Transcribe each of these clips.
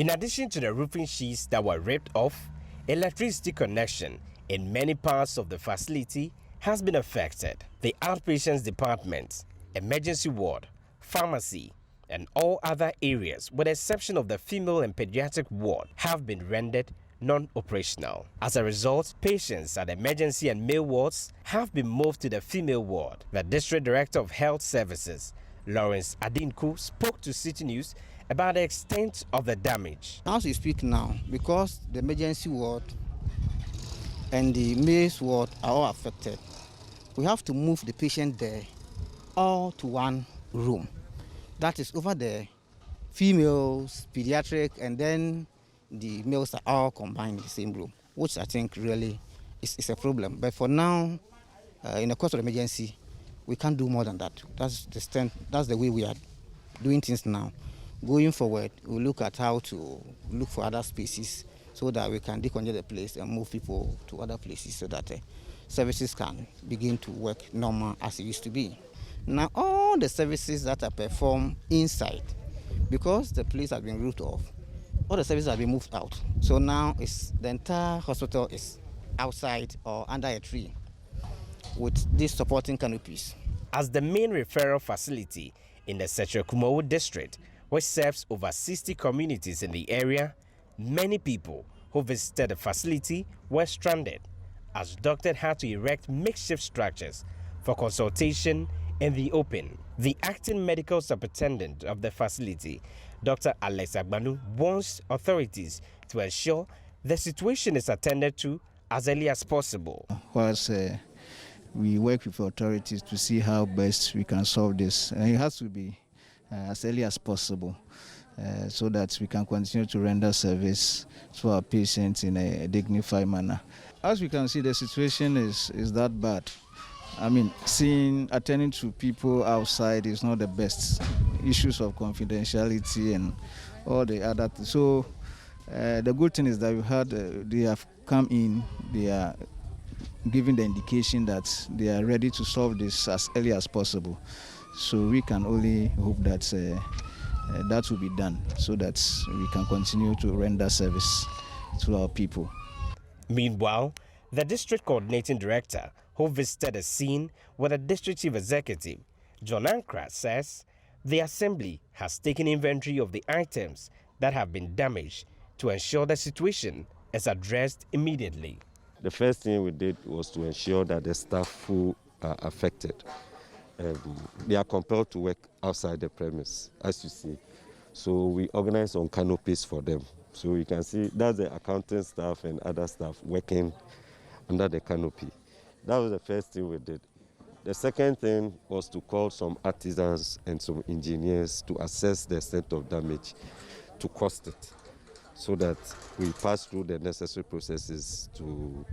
In addition to the roofing sheets that were ripped off, electricity connection in many parts of the facility has been affected. The outpatients department, emergency ward, pharmacy, and all other areas, with the exception of the female and pediatric ward, have been rendered non-operational. As a result, patients at emergency and male wards have been moved to the female ward. The District Director of Health Services, Lawrence Adinku, spoke to City News about the extent of the damage. As we speak now, because the emergency ward and the male ward are all affected, we have to move the patient there all to one room. That is over there, females, pediatric, and then the males are all combined in the same room, which I think really is a problem. But for now, in the course of emergency, we can't do more than that. That's the way we are doing things now. Going forward, we'll look at how to look for other spaces so that we can decongest the place and move people to other places so that services can begin to work normal as it used to be. Now, all the services that are performed inside, because the place has been roofed off, all the services have been moved out. So now the entire hospital is outside or under a tree with these supporting canopies. As the main referral facility in the Central Kumawu district, which serves over 60 communities in the area, many people who visited the facility were stranded, as doctors had to erect makeshift structures for consultation in the open. The acting medical superintendent of the facility, Dr. Alex Agbanu, wants authorities to ensure the situation is attended to as early as possible. Whilst we work with authorities to see how best we can solve this, and it has to be as early as possible so that we can continue to render service to our patients in a dignified manner. As we can see, the situation is that bad. I mean, attending to people outside is not the best. Issues of confidentiality and all the other things. So the good thing is that they have come in, they are giving the indication that they are ready to solve this as early as possible. So we can only hope that that will be done so that we can continue to render service to our people. Meanwhile, the district coordinating director who visited the scene with the district chief executive, John Ankra, says the assembly has taken inventory of the items that have been damaged to ensure the situation is addressed immediately. The first thing we did was to ensure that the staff who are affected, they are compelled to work outside the premise, as you see. So we organize on canopies for them. So you can see that's the accounting staff and other staff working under the canopy. That was the first thing we did. The second thing was to call some artisans and some engineers to assess the extent of damage, to cost it, so that we pass through the necessary processes to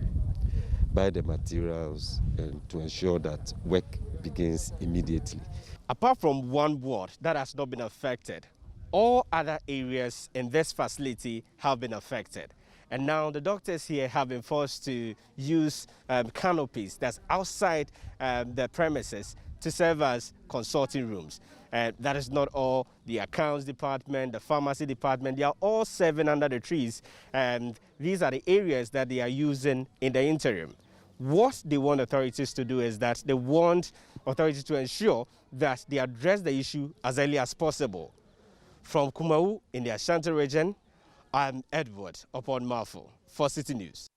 buy the materials and to ensure that work begins immediately. Apart from one ward that has not been affected, all other areas in this facility have been affected. And now the doctors here have been forced to use canopies that's outside the premises to serve as consulting rooms. That is not all. The accounts department, the pharmacy department, they are all serving under the trees. And these are the areas that they are using in the interim. What they want authorities to do is that they want authorities to ensure that they address the issue as early as possible. From Kumawu in the Ashanti region, I'm Edward Upon Marfo for City News.